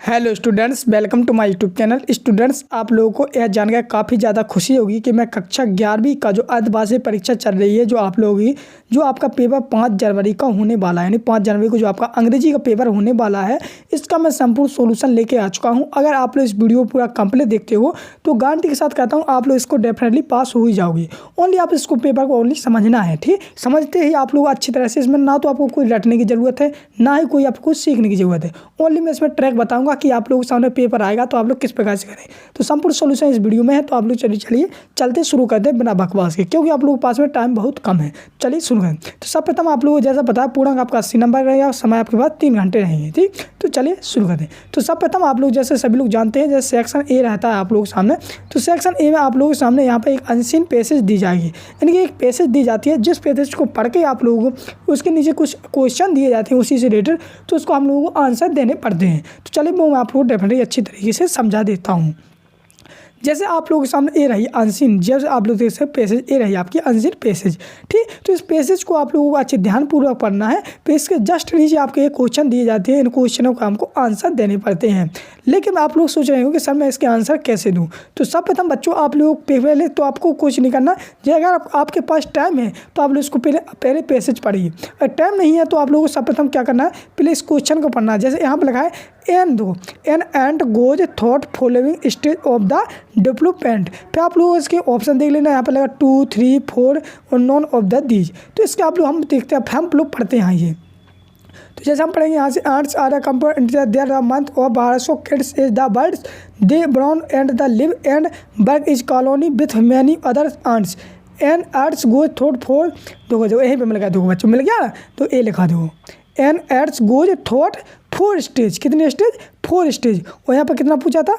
Hello students, welcome to my YouTube channel. Students, आप लोगों को यह जानकर काफ़ी ज़्यादा खुशी होगी कि मैं कक्षा 11वीं का जो अर्धवार्षिक परीक्षा चल रही है, जो आप लोगों की जो आपका पेपर 5 जनवरी का होने वाला है, यानी 5 जनवरी को जो आपका अंग्रेजी का पेपर होने वाला है, इसका मैं संपूर्ण सोल्यूशन लेके आ चुका हूँ। अगर आप लोग इस वीडियो पूरा कंप्लीट देखते हो तो गारंटी के साथ कहता हूँ आप लोग इसको डेफिनेटली पास हो ही जाओगे। ओनली आप इसको पेपर को ओनली समझना है, ठीक। समझते ही आप लोग अच्छी तरह से इसमें ना तो आपको कोई रटने की ज़रूरत है, ना ही कोई आपको सीखने की ज़रूरत है। ओनली मैं इसमें ट्रैक बताऊँगा कि आप लोगों के सामने पेपर आएगा तो आप लोग किस प्रकार से करें। तो संपूर्ण सॉल्यूशन इस वीडियो में है, तो आप लोग चलिए चलते शुरू करते हैं बिना बकवास के, क्योंकि आप लोगों के पास में टाइम बहुत कम है। चलिए शुरू करें। तो सब प्रथम आप लोगों को जैसा पता है पूर्णांक आपका 80 नंबर रहेगा और समय आपके पास 3 घंटे रहेंगे, ठीक। तो चलिए शुरू करते हैं। तो सब प्रथम आप लोग जैसे सभी लोग जानते हैं, जैसे सेक्शन ए रहता है आप लोगों के सामने, तो सेक्शन ए में आप लोगों के सामने यहाँ पर एक अनसीन पैसेज दी जाएगी, यानी कि एक पैसेज दी जाती है जिस पैसेज को पढ़ के आप लोगों को उसके नीचे कुछ क्वेश्चन दिए जाते हैं उसी से रिलेटेड, तो उसको हम लोगों को आंसर देने पड़ते हैं। तो चलिए मैं आपको डेफिनेटली अच्छी तरीके से समझा देता हूँ। जैसे आप लोगों के सामने ए रही अनसीन, जैसे आप लोग देख सकते पैसेज ए रही आपकी अनसीन पैसेज, ठीक। तो इस पैसेज को आप लोगों को अच्छे ध्यानपूर्वक पढ़ना है। तो इसके जस्ट नीचे आपके एक क्वेश्चन दिए जाते हैं, इन क्वेश्चनों का हमको आंसर देने पड़ते हैं। लेकिन आप लोग सोच रहे हो कि सर मैं इसके आंसर कैसे दूँ। तो सब प्रथम बच्चों आप लोग पहले तो आपको कुछ नहीं करना, जो अगर आपके पास टाइम है तो आप लोग इसको पहले पैसेज पढ़िए, और टाइम नहीं है तो आप लोगों को सब प्रथम क्या करना है, पहले इस क्वेश्चन को पढ़ना है। जैसे यहाँ पर लिखा है an ant goes through following stage of the development. फिर आप लोग इसके ऑप्शन देख लेना, यहाँ पर लगा 2, 3, 4 और नॉन ऑफ द दीज। तो इसके आप लोग हम देखते हैं, हम लोग पढ़ते हैं ये। तो जैसे हम पढ़ेंगे यहाँ से ants are compare their month of 1200 kids is the birds they brown and the live and work is colony with many other ants and ants goes through for, देखो जो यहीं पर मिल गया, देखो बच्चों मिल गया ना, तो ए लिखा दो। N arts goes thought 4 stage, कितने स्टेज 4 स्टेज, और यहाँ पर कितना पूछा था,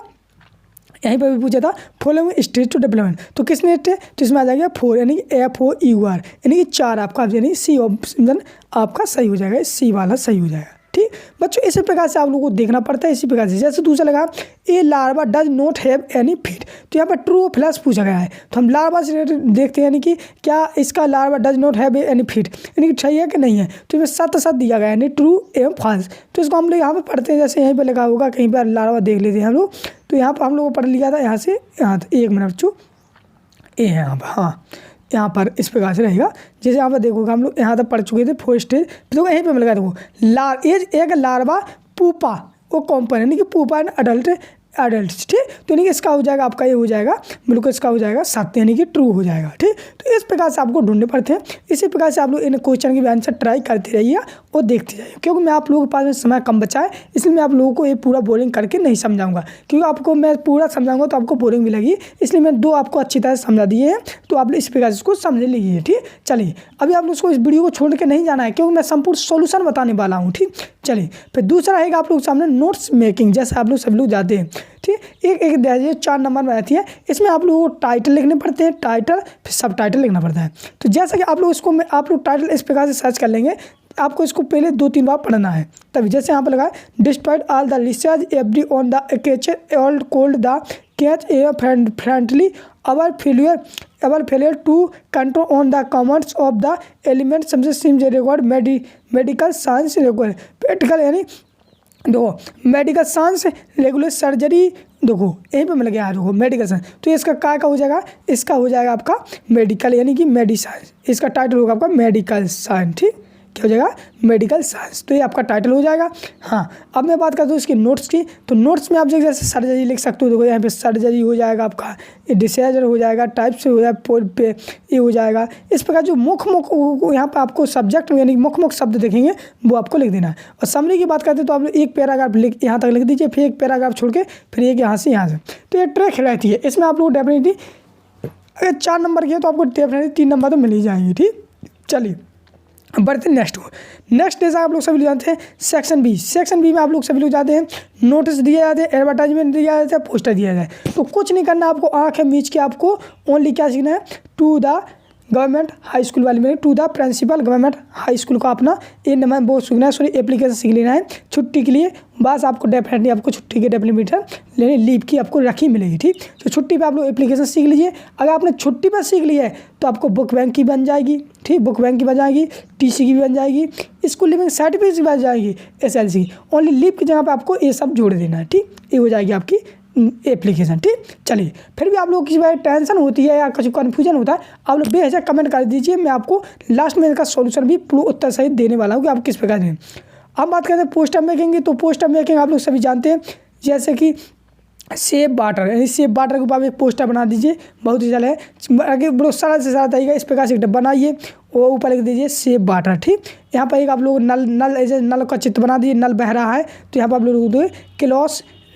यहीं पर भी पूछा था फॉलोइंग स्टेज टू डेवलपमेंट। तो किसने स्टेज, तो इसमें आ जाएगा 4, यानी कि FOUR, यानी कि 4 आपका, यानी सी ऑप्शन आपका सही हो जाएगा, सी वाला सही हो जाएगा, ठीक बच्चों। इसी प्रकार से आप लोगों को देखना पड़ता है। इसी प्रकार से जैसे दूसरा लगा a larva does not have any feet, तो यहाँ पर ट्रू और फॉल्स पूछा गया है। तो हम लार्वा से रिलेटेड देखते हैं, यानी कि क्या इसका larva does not have any feet, यानी कि सही है कि नहीं है। तो इसमें 7 दिया गया है, यानी ट्रू एवं फॉल्स। तो इसको हम लोग यहाँ पर पढ़ते हैं, जैसे यहीं पर लिखा होगा कहीं पर लार्वा देख लेते हैं हम लोग। तो यहाँ पर हम लोग पढ़ लिया था, यहाँ से यहाँ एक मिनट बच्चों, ए है यहाँ पर, हाँ यहाँ पर इस प्रकार से रहेगा। जैसे यहाँ पर देखोगे हम लोग यहाँ तक पढ़ चुके थे 4 स्टेज, तो यहीं पे मिल गया देखो एक लार्वा पुपा वो कॉम्पन, यानी कि पुपा एंड अडल्ट, ठीक। तो यानी कि इसका हो जाएगा आपका, ये हो जाएगा बिल्कुल, इसका हो जाएगा 7, यानी कि ट्रू हो जाएगा, ठीक। तो इस प्रकार से आपको ढूंढने पड़ते हैं। इसी प्रकार से आप लोग इन क्वेश्चन के भी आंसर ट्राई करते रहिए और देखते जाइए, क्योंकि मैं आप लोगों के पास में समय कम बचा है, इसलिए मैं आप लोगों को ये पूरा बोरिंग करके नहीं समझाऊंगा, क्योंकि आपको मैं पूरा समझाऊंगा तो आपको बोरिंग भी लगी, इसलिए मैं 2 आपको अच्छी तरह से समझा दिए हैं। तो आप इस प्रकार से इसको समझ लीजिए, ठीक। चलिए अभी आप लोग इसको इस वीडियो को छोड़ के नहीं जाना है, क्योंकि मैं संपूर्ण सोल्यूशन बताने वाला हूँ, ठीक। चलिए फिर दूसरा रहेगा आप लोग सामने नोट्स मेकिंग, जैसे आप लोग सभी लोग जाते हैं, ठीक। एक दीजिए 4 नंबर में रहती है, इसमें आप लोगों को टाइटल लिखने पड़ते हैं, टाइटल फिर सब टाइटल लिखना पड़ता है। तो जैसा कि आप लोग इसको आप लोग टाइटल इस प्रकार से सर्च कर लेंगे, आपको इसको पहले 2-3 बार पढ़ना है, तभी। जैसे यहाँ पर लगा despite all the research every on the catcher old cold the catch a friendly our failure to control on the commerce of the element समझ record medical science regular practical, यानी देखो मेडिकल साइंस रेगुलर सर्जरी, देखो यहीं पे मिल गया है, देखो medical science. तो इसका क्या का हो जाएगा, इसका हो जाएगा आपका मेडिकल, यानी कि मेडिसाइंस, इसका टाइटल होगा आपका मेडिकल साइंस, ठीक। क्या हो जाएगा, मेडिकल साइंस। तो ये आपका टाइटल हो जाएगा। हाँ अब मैं बात करता हूँ इसकी नोट्स की। तो नोट्स में आप जैसे सर्जरी लिख सकते हो, देखो यहाँ पे सर्जरी हो जाएगा आपका, डिसीजर हो जाएगा, टाइप से हो जाएगा, ये हो जाएगा। इस प्रकार जो मुख्य यहाँ पर आपको सब्जेक्ट यानी मुख्य शब्द देखेंगे वो आपको लिख देना है। और समरी की बात करते हैं तो आप एक पैराग्राफ यहाँ तक लिख दीजिए, फिर एक पैराग्राफ छोड़ के फिर एक यहाँ से। तो ये ट्रैक रहती है, इसमें आप लोग डेफिनेटली अगर 4 नंबर की है तो आपको डेफिनेटली 3 नंबर तो मिल ही जाएंगे, ठीक। चलिए बढ़ते नेक्स्ट जैसा आप लोग सभी लोग जानते हैं सेक्शन बी में आप लोग सभी लोग जाते हैं, नोटिस दिया जाते हैं, एडवर्टाइजमेंट दिया जाता है, पोस्टर दिया जाए। तो कुछ नहीं करना आपको, आँख है मीच के आपको ओनली क्या सीखना है, to the government high school वाले में to the principal government high school का अपना ये नंबर वो सीखना है, सॉरी एप्लीकेशन सीख लेना है छुट्टी के लिए। बस आपको डेफिनेटली आपको छुट्टी के डेफिनेटर लेने लीव की आपको रखी मिलेगी, ठीक। तो छुट्टी पे आप लोग एप्लीकेशन सीख लीजिए। अगर आपने छुट्टी पर सीख लिया है तो आपको बुक बैंक की बन जाएगी, ठीक, बुक बैंक की बन जाएगी, टीसी की भी बन जाएगी, स्कूल लिविंग सर्टिफिकेट की बन जाएगी, एसएलसी। ओनली लीव की जगह पे आपको ये सब जोड़ देना है, ठीक। ये हो जाएगी आपकी एप्लीकेशन, ठीक। चलिए, फिर भी आप लोग किसी बार टेंशन होती है या कुछ कन्फ्यूजन होता है, आप लोग बेहिचक कमेंट कर दीजिए। मैं आपको लास्ट में इसका सॉल्यूशन भी पूरा उत्तर सहित देने वाला हूँ कि आप किस प्रकार दें। अब बात करते हैं पोस्टर मेकिंग की। तो पोस्टर मेकिंग आप लोग सभी जानते हैं, जैसे कि सेब वाटर, यानी सेब वाटर के ऊपर आप एक पोस्टर बना दीजिए, बहुत ही सरल है। आगे बड़ो सरल से सरल तरीका, इस प्रकार से एक डब्बा बनाइए, वो ऊपर लिख दीजिए सेब वाटर, ठीक। यहाँ पर एक आप लोग नल ऐसे नल का चित्र बना दीजिए, नल बह रहा है तो यहाँ पर आप लोग लिख दो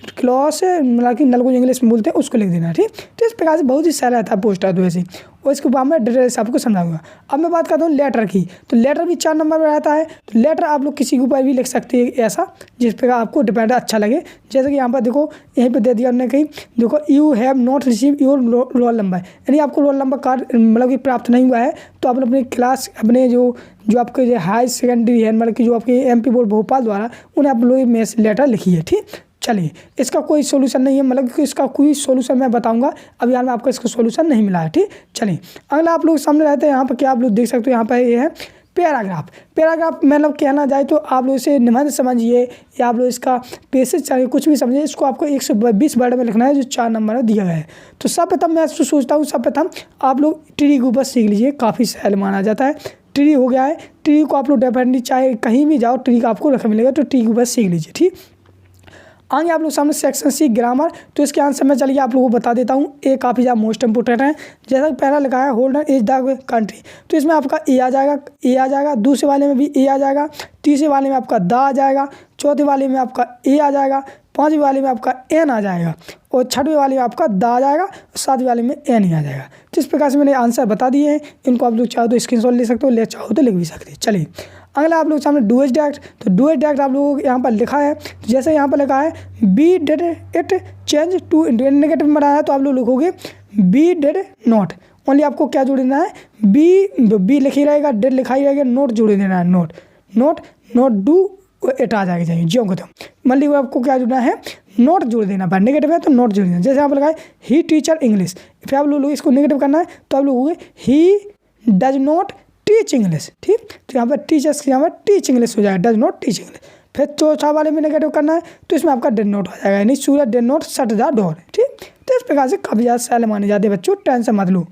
क्लॉस, मतलब कि नल को इंग्लिश में बोलते हैं, उसको लिख देना, ठीक। तो इस प्रकार से बहुत ही सरल रहता है पोस्टर तो ऐसे। और इसके बाद मैं डिटेल से आपको समझाऊंगा। अब मैं बात करता हूँ लेटर की। तो लेटर भी 4 नंबर में रहता है। तो लेटर आप लोग किसी के ऊपर भी लिख सकते हैं ऐसा, जिस प्रकार आपको डिपेंड अच्छा लगे। जैसे कि यहाँ पर देखो, यहीं पर दे दिया उन्होंने कहीं, देखो you have not receive your roll number, यानी आपको रोल नंबर कार्ड मतलब कि प्राप्त नहीं हुआ है। तो आप अपने क्लास, अपने जो आपके हाई सेकेंडरी है, मतलब कि जो आपके MP बोर्ड भोपाल द्वारा, उन्हें आप लोग में लेटर लिखिए, ठीक। चलिए, इसका कोई सोल्यूशन नहीं है, मतलब कि इसका कोई सोल्यूशन मैं बताऊंगा, अभी हाल में आपको इसका सोल्यूशन नहीं मिला है, ठीक। चलिए, अगला आप लोग सामने रहते हैं, यहाँ पर क्या आप लोग देख सकते हो, यहाँ पर ये है पैराग्राफ। पैराग्राफ मतलब कहना जाए तो आप लोग इसे निबंध समझिए या आप लोग इसका पैसेज चाहिए, कुछ भी समझिए। इसको आपको 120 वर्ड में लिखना है, जो 4 नंबर में दिया गया है। तो सर्वप्रथम मैं सोचता हूँ, सर्वप्रथम आप लोग ट्री के ऊपर सीख लीजिए, काफ़ी सरल माना जाता है। ट्री हो गया है, ट्री को आप लोग डेफिनेटली चाहे कहीं भी जाओ, ट्री का आपको रखा मिलेगा, तो ट्री के ऊपर सीख लीजिए, ठीक। आगे आप लोग सामने सेक्शन सी ग्रामर। तो इसके आंसर में चलिए आप लोगों को बता देता हूँ। ए काफ़ी ज़्यादा मोस्ट इंपोर्टेंट है। जैसा कि पहला लिखा है होल्डर इज द कंट्री, तो इसमें आपका ए आ जाएगा, दूसरे वाले में भी ए आ जाएगा, तीसरे वाले में आपका द आ जाएगा, चौथे वाले में आपका ए आ जाएगा, पाँचवीं वाले में आपका एन आ जाएगा, और छठवीं वाले में आपका द आ जाएगा, और सातवीं वाले में एन ही आ जाएगा। तो इस प्रकार से मैंने आंसर बता दिए हैं। इनको आप लोग चाहो तो स्क्रीनशॉट ले सकते हो, ले चाहो तो लिख भी सकते हैं। चलिए, अगला आप लोग सामने डूएज डायरेक्ट। तो डूएज डायरेक्ट आप लोगों को यहाँ पर लिखा है, तो जैसे यहाँ पर लिखा है B did it change to negative में बनाया है, तो आप लोग लिखोगे बी डिड नॉट। ओनली आपको क्या जोड़ देना है, बी लिखी रहेगा, डिड लिखा ही रहेगा, नोट जोड़ देना है, नोट डू इट आ जाएगा, चाहिए ज्यों खत्म। मतलब आपको क्या जोड़ना है, नोट जोड़ देना है, नेगेटिव है तो नोट जोड़ देना। जैसे आप लगा है ही टीचर इंग्लिश, फिर आप लोग इसको नेगेटिव करना है, तो आप लोग he does not teach English, ठीक। तो यहाँ पर टीचर्स के यहाँ पर टीच इंग्लिश हो जाएगा, डज नॉट टीच इंग्लिश। फिर चौथा वाले में नेगेटिव करना है, तो इसमें आपका डिड नॉट आ जाएगा, यानी Suraj did not shut the door, ठीक। तो इस प्रकार से काफ़ी ज़्यादा सरल माने जाते हैं बच्चों, टेंशन मत लो।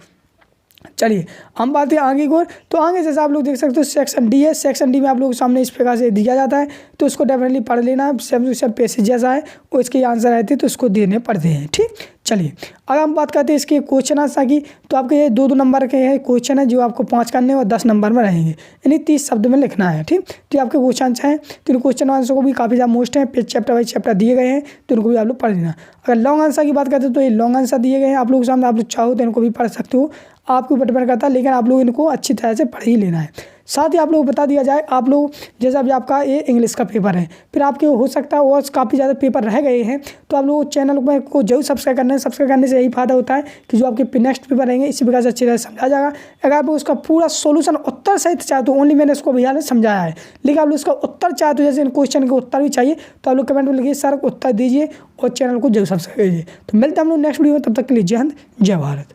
चलिए, हम बात है आगे की ओर। तो आगे जैसे आप लोग देख सकते हो सेक्शन डी है। सेक्शन डी में आप लोग सामने इस प्रकार से दिया जाता है, तो उसको डेफिनेटली पढ़ लेना। सब पैसेज जैसा है और इसके आंसर रहते हैं, तो उसको देने पड़ते हैं, ठीक। चलिए, अगर हम बात करते हैं इसके क्वेश्चन आंसर की, तो आपके ये 2-2 नंबर के हैं क्वेश्चन है, जो आपको 5 करने और 10 नंबर में रहेंगे, यानी 30 शब्द में लिखना है, ठीक। तो आपके क्वेश्चन आंसर हैं, तो इन क्वेश्चन आंसर को भी काफ़ी ज़्यादा मोस्ट है, पेज चैप्टर वाइज चैप्टर दिए गए हैं, तो इनको भी आप लोग पढ़ लेना। अगर लॉन्ग आंसर की बात करते हैं, तो ये लॉन्ग आंसर दिए गए हैं आप लोग सामने, आप लोग चाहो तो इनको भी पढ़ सकते हो, आपके ऊपर डिपेंड करता है, लेकिन आप लोग इनको अच्छी तरह से पढ़ ही लेना है। साथ ही आप लोग बता दिया जाए, आप लोग जैसा अभी आपका ये इंग्लिश का पेपर है, फिर आपके हो सकता है और काफ़ी ज़्यादा पेपर रह गए हैं, तो आप लोग चैनल को जरूर सब्सक्राइब करना है। सब्सक्राइब करने से यही फायदा होता है कि जो आपके नेक्स्ट पेपर रहेंगे, इसी प्रकार से अच्छी तरह से समझा जाएगा। अगर आप उसका पूरा सोल्यूशन उत्तर सहित चाहे, तो ओनली मैंने इसको भैया ने समझाया है, लेकिन आप लोग इसका उत्तर चाहे, तो जैसे इन क्वेश्चन के उत्तर भी चाहिए, तो आप लोग कमेंट में लिखिए सर उत्तर दीजिए, और चैनल को जरूर सब्सक्राइब कीजिए। तो मिलते हैं हम लोग नेक्स्ट वीडियो में, तब तक के लिए जय हिंद, जय भारत।